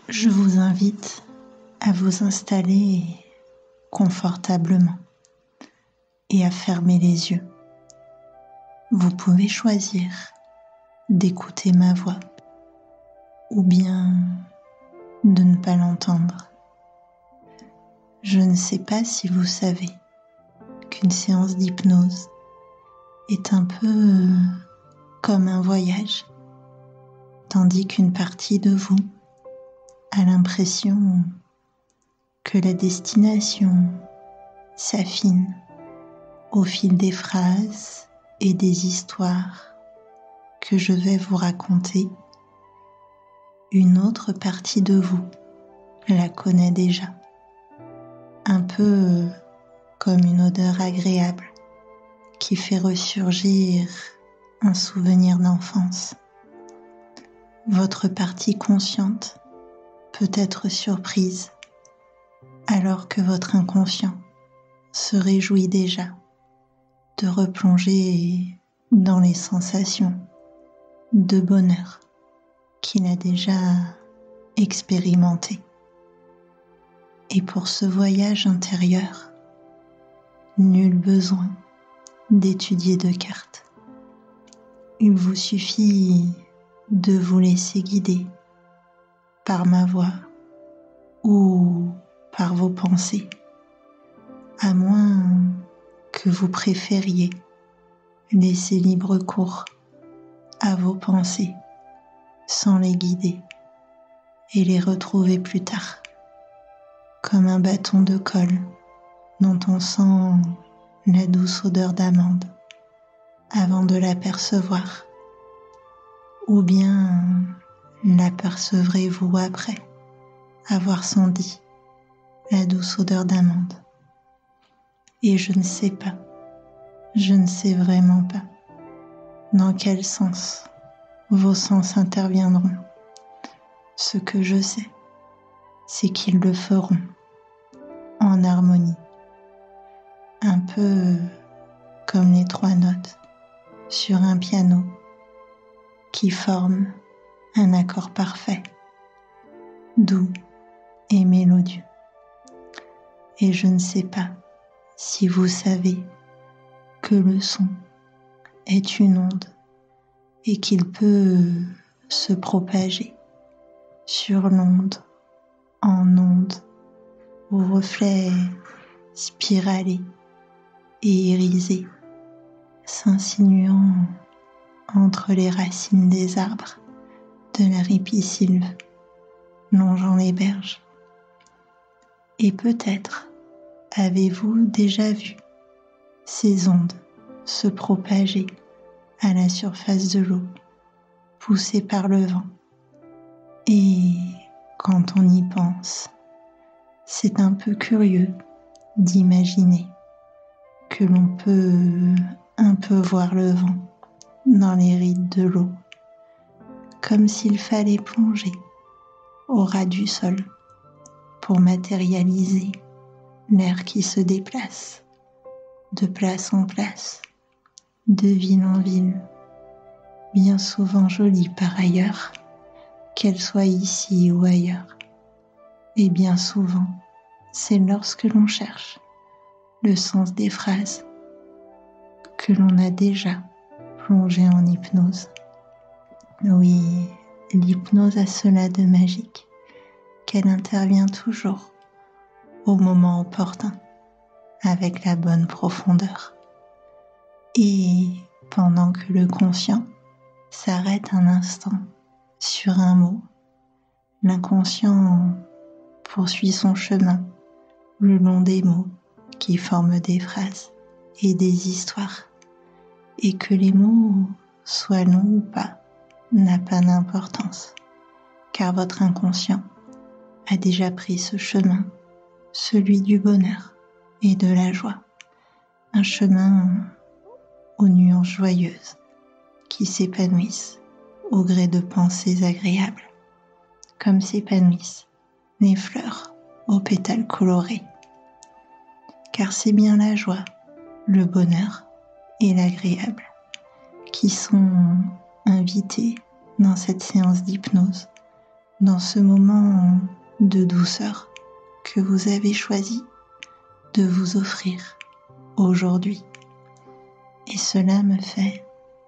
Je vous invite à vous installer confortablement et à fermer les yeux. Vous pouvez choisir d'écouter ma voix ou bien de ne pas l'entendre. Je ne sais pas si vous savez qu'une séance d'hypnose est un peu comme un voyage, tandis qu'une partie de vous a l'impression que la destination s'affine au fil des phrases et des histoires que je vais vous raconter. Une autre partie de vous la connaît déjà, un peu comme une odeur agréable qui fait ressurgir un souvenir d'enfance. Votre partie consciente peut être surprise alors que votre inconscient se réjouit déjà de replonger dans les sensations de bonheur qu'il a déjà expérimenté. Et pour ce voyage intérieur, nul besoin d'étudier de cartes. Il vous suffit de vous laisser guider par ma voix ou par vos pensées, à moins que vous préfériez laisser libre cours à vos pensées sans les guider et les retrouver plus tard, comme un bâton de colle dont on sent la douce odeur d'amande avant de l'apercevoir, ou bien l'apercevrez-vous après avoir senti la douce odeur d'amande. Et je ne sais pas, je ne sais vraiment pas dans quel sens vos sens interviendront. Ce que je sais, c'est qu'ils le feront en harmonie, un peu comme les 3 notes sur un piano qui forment un accord parfait, doux et mélodieux. Et je ne sais pas si vous savez que le son est une onde et qu'il peut se propager sur l'onde en onde aux reflets spiralés et irisés s'insinuant entre les racines des arbres de la ripisylve longeant les berges. Et peut-être avez-vous déjà vu ces ondes se propager à la surface de l'eau, poussées par le vent. Et quand on y pense, c'est un peu curieux d'imaginer que l'on peut un peu voir le vent dans les rides de l'eau, comme s'il fallait plonger au ras du sol pour matérialiser l'air qui se déplace de place en place, de ville en ville, bien souvent jolie par ailleurs, qu'elle soit ici ou ailleurs. Et bien souvent, c'est lorsque l'on cherche le sens des phrases que l'on a déjà plongé en hypnose. Oui, l'hypnose a cela de magique qu'elle intervient toujours au moment opportun, avec la bonne profondeur. Et pendant que le conscient s'arrête un instant sur un mot, l'inconscient poursuit son chemin le long des mots qui forment des phrases et des histoires, et que les mots soient longs ou pas n'a pas d'importance, car votre inconscient a déjà pris ce chemin, celui du bonheur et de la joie, un chemin aux nuances joyeuses qui s'épanouissent au gré de pensées agréables, comme s'épanouissent les fleurs aux pétales colorés. Car c'est bien la joie, le bonheur et l'agréable qui sont invités dans cette séance d'hypnose dans ce moment de douceur que vous avez choisi de vous offrir aujourd'hui. Et cela me fait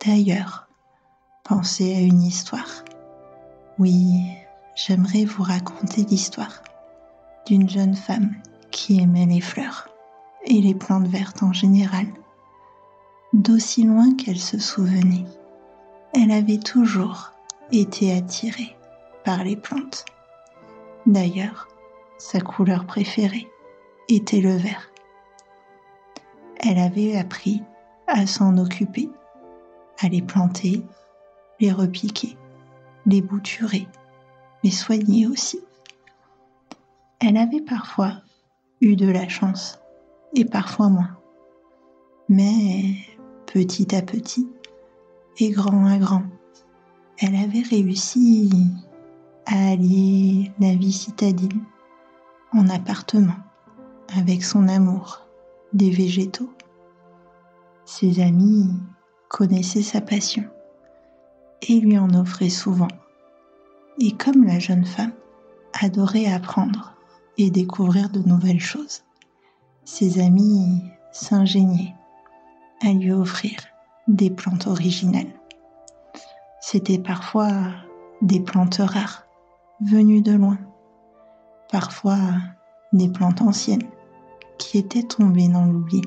d'ailleurs penser à une histoire. Oui, j'aimerais vous raconter l'histoire d'une jeune femme qui aimait les fleurs et les plantes vertes en général. D'aussi loin qu'elle se souvenait, elle avait toujours été attirée par les plantes. D'ailleurs, sa couleur préférée était le vert. Elle avait appris à s'en occuper, à les planter, les repiquer, les bouturer, les soigner aussi. Elle avait parfois eu de la chance et parfois moins. Mais petit à petit et grand à grand, elle avait réussi à allier la vie citadine en appartement avec son amour des végétaux. Ses amis connaissaient sa passion et lui en offraient souvent. Et comme la jeune femme adorait apprendre et découvrir de nouvelles choses, ses amis s'ingéniaient à lui offrir des plantes originales. C'étaient parfois des plantes rares, venues de loin, parfois des plantes anciennes qui étaient tombées dans l'oubli,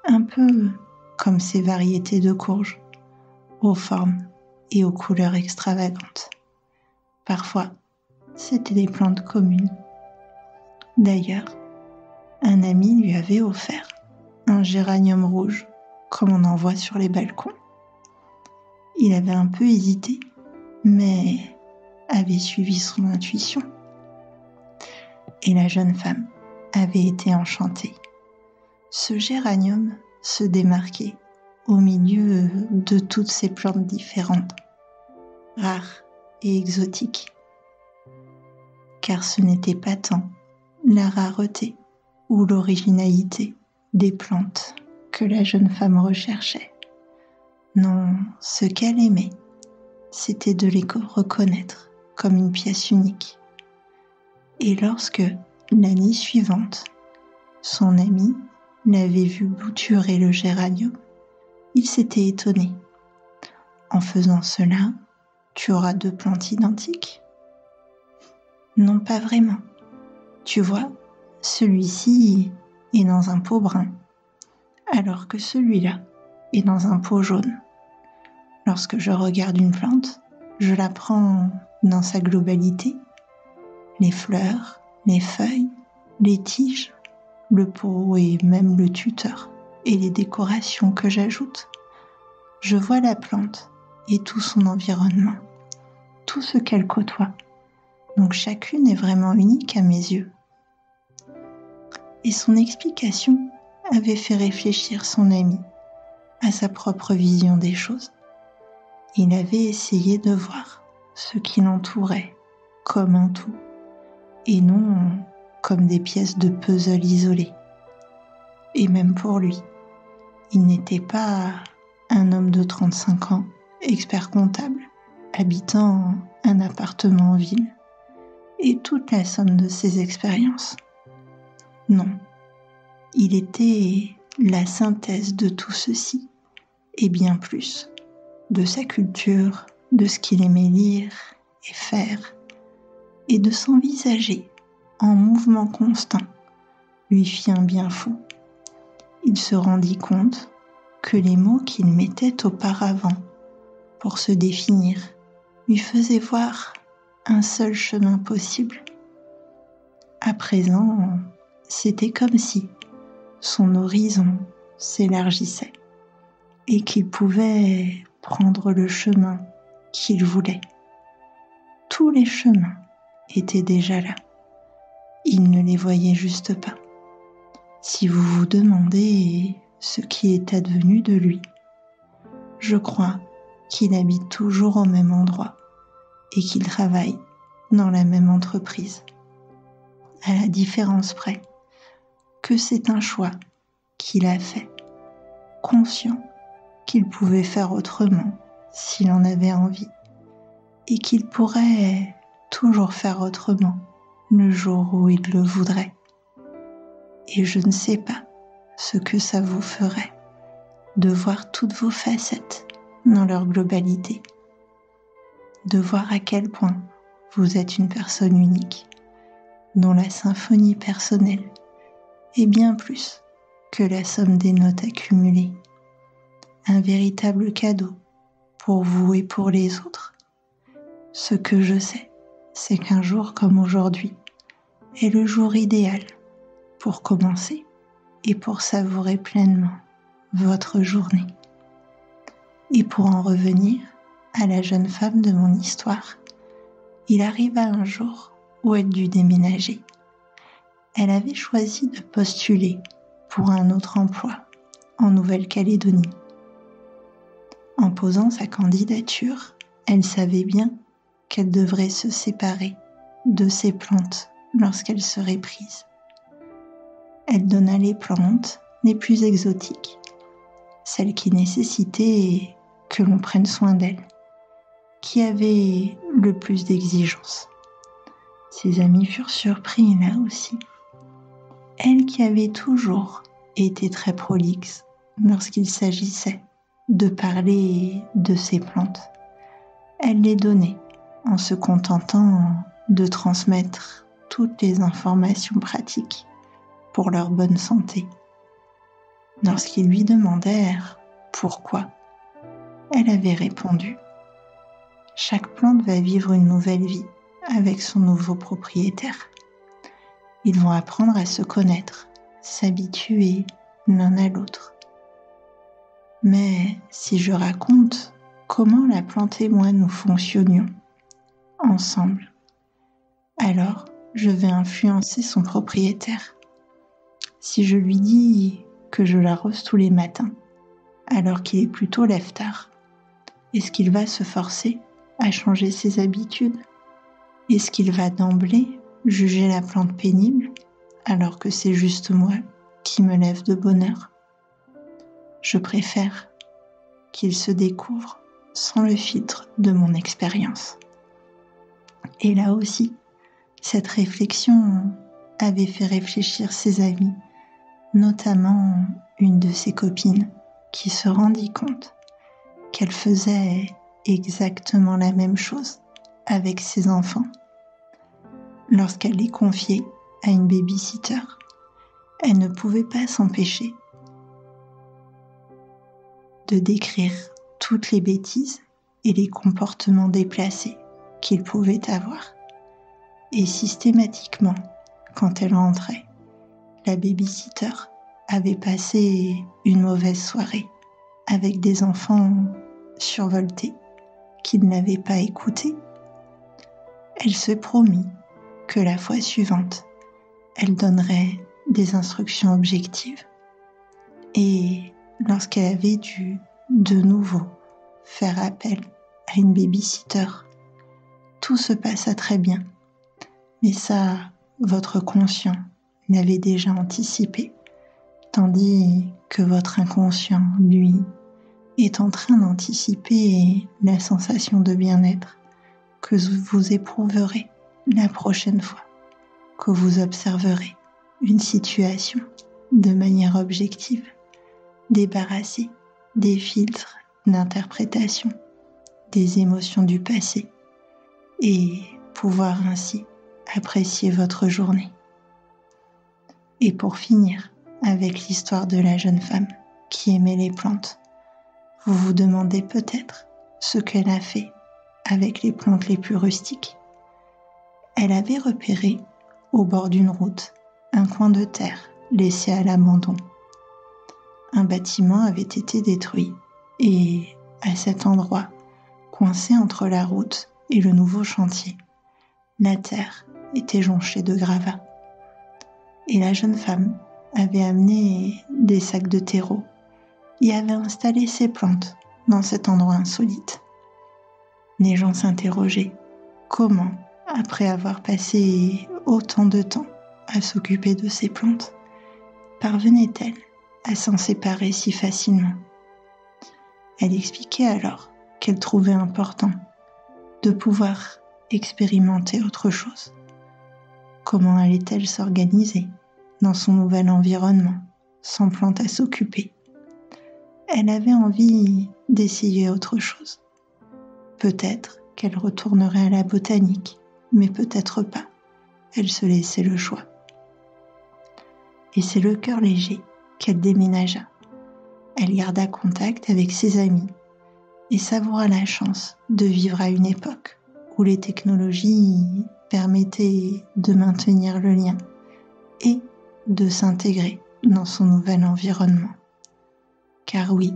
un peu comme ces variétés de courges, aux formes et aux couleurs extravagantes. Parfois, c'étaient des plantes communes. D'ailleurs, un ami lui avait offert un géranium rouge, comme on en voit sur les balcons. Il avait un peu hésité, mais avait suivi son intuition. Et la jeune femme avait été enchantée. Ce géranium se démarquait au milieu de toutes ces plantes différentes, rares et exotiques, car ce n'était pas tant la rareté ou l'originalité des plantes que la jeune femme recherchait. Non, ce qu'elle aimait, c'était de les reconnaître comme une pièce unique. Et lorsque, l'année suivante, son ami l'avait vu bouturer le géranium, il s'était étonné. En faisant cela, tu auras 2 plantes identiques? Non, pas vraiment. Tu vois, celui-ci est dans un pot brun, alors que celui-là est dans un pot jaune. Lorsque je regarde une plante, je la prends dans sa globalité, les fleurs, les feuilles, les tiges, le pot et même le tuteur et les décorations que j'ajoute. Je vois la plante et tout son environnement, tout ce qu'elle côtoie. Donc chacune est vraiment unique à mes yeux. Et son explication avait fait réfléchir son ami à sa propre vision des choses. Il avait essayé de voir ce qui l'entourait comme un tout, et non comme des pièces de puzzle isolées. Et même pour lui, il n'était pas un homme de 35 ans, expert comptable, habitant un appartement en ville, et toute la somme de ses expériences. Non, il était la synthèse de tout ceci, et bien plus, de sa culture, de ce qu'il aimait lire et faire, et de s'envisager en mouvement constant, lui fit un bien fou. Il se rendit compte que les mots qu'il mettait auparavant pour se définir lui faisaient voir un seul chemin possible. À présent, c'était comme si son horizon s'élargissait et qu'il pouvait prendre le chemin qu'il voulait. Tous les chemins étaient déjà là. Il ne les voyait juste pas. Si vous vous demandez ce qui est advenu de lui, je crois qu'il habite toujours au même endroit et qu'il travaille dans la même entreprise. À la différence près que c'est un choix qu'il a fait, conscient qu'il pouvait faire autrement s'il en avait envie et qu'il pourrait toujours faire autrement le jour où il le voudrait. Et je ne sais pas ce que ça vous ferait de voir toutes vos facettes dans leur globalité, de voir à quel point vous êtes une personne unique, dont la symphonie personnelle est bien plus que la somme des notes accumulées, un véritable cadeau pour vous et pour les autres. Ce que je sais, c'est qu'un jour comme aujourd'hui est le jour idéal pour commencer et pour savourer pleinement votre journée. Et pour en revenir à la jeune femme de mon histoire, il arriva un jour où elle dut déménager. Elle avait choisi de postuler pour un autre emploi en Nouvelle-Calédonie. En posant sa candidature, elle savait bien qu'elle devrait se séparer de ses plantes lorsqu'elle serait prise. Elle donna les plantes les plus exotiques, celles qui nécessitaient que l'on prenne soin d'elles, qui avaient le plus d'exigences. Ses amis furent surpris là aussi. Elle qui avait toujours été très prolixe lorsqu'il s'agissait de parler de ses plantes, elle les donnait en se contentant de transmettre toutes les informations pratiques pour leur bonne santé. Lorsqu'ils lui demandèrent pourquoi, elle avait répondu : « Chaque plante va vivre une nouvelle vie avec son nouveau propriétaire. Ils vont apprendre à se connaître, s'habituer l'un à l'autre. Mais si je raconte comment la plante et moi nous fonctionnions ensemble, alors je vais influencer son propriétaire. Si je lui dis que je l'arrose tous les matins, alors qu'il est plutôt lève-tard, est-ce qu'il va se forcer à changer ses habitudes ? Est-ce qu'il va d'emblée juger la plante pénible, alors que c'est juste moi qui me lève de bonne heure ? Je préfère qu'il se découvre sans le filtre de mon expérience. » Et là aussi, cette réflexion avait fait réfléchir ses amis, notamment une de ses copines, qui se rendit compte qu'elle faisait exactement la même chose avec ses enfants. Lorsqu'elle les confiait à une baby-sitter, elle ne pouvait pas s'empêcher de décrire toutes les bêtises et les comportements déplacés qu'ils pouvaient avoir. Et systématiquement, quand elle rentrait, la baby-sitter avait passé une mauvaise soirée avec des enfants survoltés qui ne l'avaient pas écoutée. Elle se promit que la fois suivante, elle donnerait des instructions objectives. Et lorsqu'elle avait dû de nouveau faire appel à une baby-sitter, tout se passa très bien. Mais ça, votre conscient l'avait déjà anticipé, tandis que votre inconscient, lui, est en train d'anticiper la sensation de bien-être que vous éprouverez la prochaine fois que vous observerez une situation de manière objective, débarrassée des filtres d'interprétation, des émotions du passé, et pouvoir ainsi apprécier votre journée. Et pour finir avec l'histoire de la jeune femme qui aimait les plantes, vous vous demandez peut-être ce qu'elle a fait avec les plantes les plus rustiques. Elle avait repéré, au bord d'une route, un coin de terre laissé à l'abandon. Un bâtiment avait été détruit et, à cet endroit, coincé entre la route et le nouveau chantier, la terre était jonchée de gravats. Et la jeune femme avait amené des sacs de terreau et avait installé ses plantes dans cet endroit insolite. Les gens s'interrogeaient. Comment, après avoir passé autant de temps à s'occuper de ces plantes, parvenait-elle à s'en séparer si facilement ? Elle expliquait alors qu'elle trouvait important de pouvoir expérimenter autre chose. Comment allait-elle s'organiser dans son nouvel environnement, sans plante à s'occuper? Elle avait envie d'essayer autre chose. Peut-être qu'elle retournerait à la botanique, mais peut-être pas. Elle se laissait le choix. Et c'est le cœur léger qu'elle déménagea. Elle garda contact avec ses amis et savoura la chance de vivre à une époque où les technologies permettaient de maintenir le lien et de s'intégrer dans son nouvel environnement. Car oui,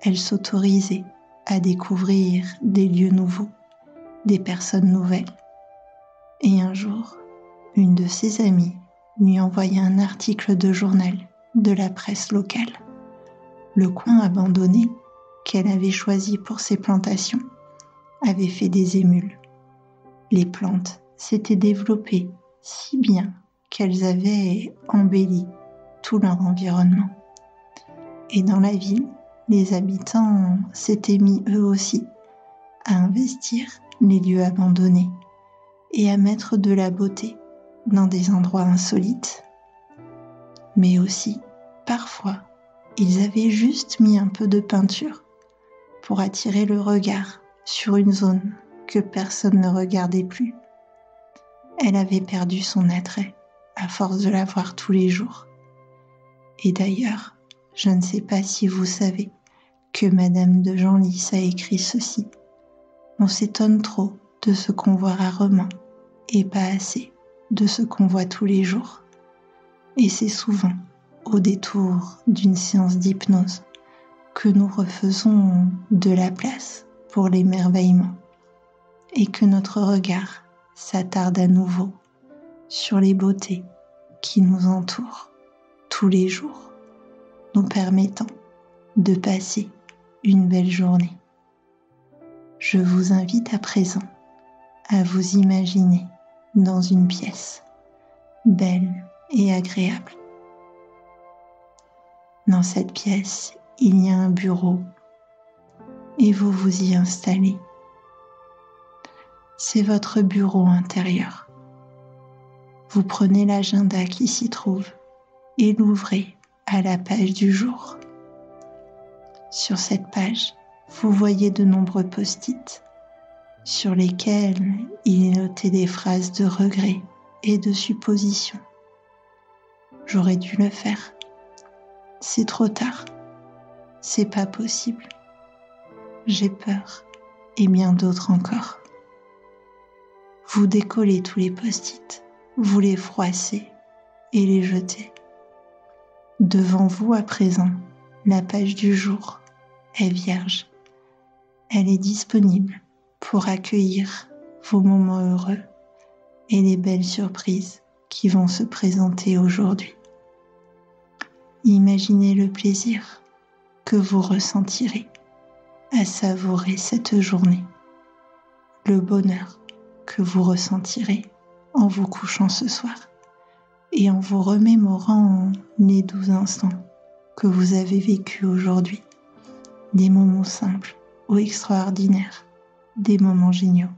elle s'autorisait à découvrir des lieux nouveaux, des personnes nouvelles. Et un jour, une de ses amies lui envoya un article de journal de la presse locale. Le coin abandonné qu'elle avait choisi pour ses plantations avait fait des émules. Les plantes s'étaient développées si bien qu'elles avaient embelli tout leur environnement. Et dans la ville, les habitants s'étaient mis eux aussi à investir les lieux abandonnés et à mettre de la beauté dans des endroits insolites. Mais aussi, parfois, ils avaient juste mis un peu de peinture pour attirer le regard sur une zone que personne ne regardait plus. Elle avait perdu son attrait à force de la voir tous les jours. Et d'ailleurs, je ne sais pas si vous savez que Madame de Genlis a écrit ceci. On s'étonne trop de ce qu'on voit rarement et pas assez de ce qu'on voit tous les jours. Et c'est souvent au détour d'une séance d'hypnose que nous refaisons de la place pour l'émerveillement et que notre regard s'attarde à nouveau sur les beautés qui nous entourent tous les jours, nous permettant de passer une belle journée. Je vous invite à présent à vous imaginer dans une pièce belle et agréable. Dans cette pièce, il y a un bureau et vous vous y installez. C'est votre bureau intérieur. Vous prenez l'agenda qui s'y trouve et l'ouvrez à la page du jour. Sur cette page, vous voyez de nombreux post-it sur lesquels il est noté des phrases de regret et de suppositions. J'aurais dû le faire. C'est trop tard. C'est pas possible. J'ai peur et bien d'autres encore. Vous décollez tous les post-it, vous les froissez et les jetez. Devant vous à présent, la page du jour est vierge. Elle est disponible pour accueillir vos moments heureux et les belles surprises qui vont se présenter aujourd'hui. Imaginez le plaisir que vous ressentirez à savourer cette journée, le bonheur que vous ressentirez en vous couchant ce soir et en vous remémorant les 12 instants que vous avez vécus aujourd'hui, des moments simples ou extraordinaires, des moments géniaux.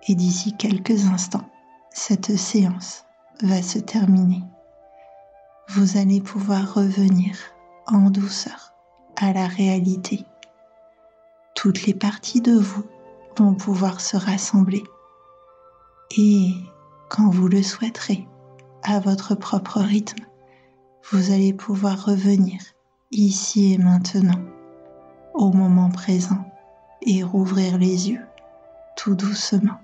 Et d'ici quelques instants, cette séance va se terminer. Vous allez pouvoir revenir en douceur à la réalité. Toutes les parties de vous vont pouvoir se rassembler et, quand vous le souhaiterez, à votre propre rythme, vous allez pouvoir revenir ici et maintenant, au moment présent, et rouvrir les yeux tout doucement.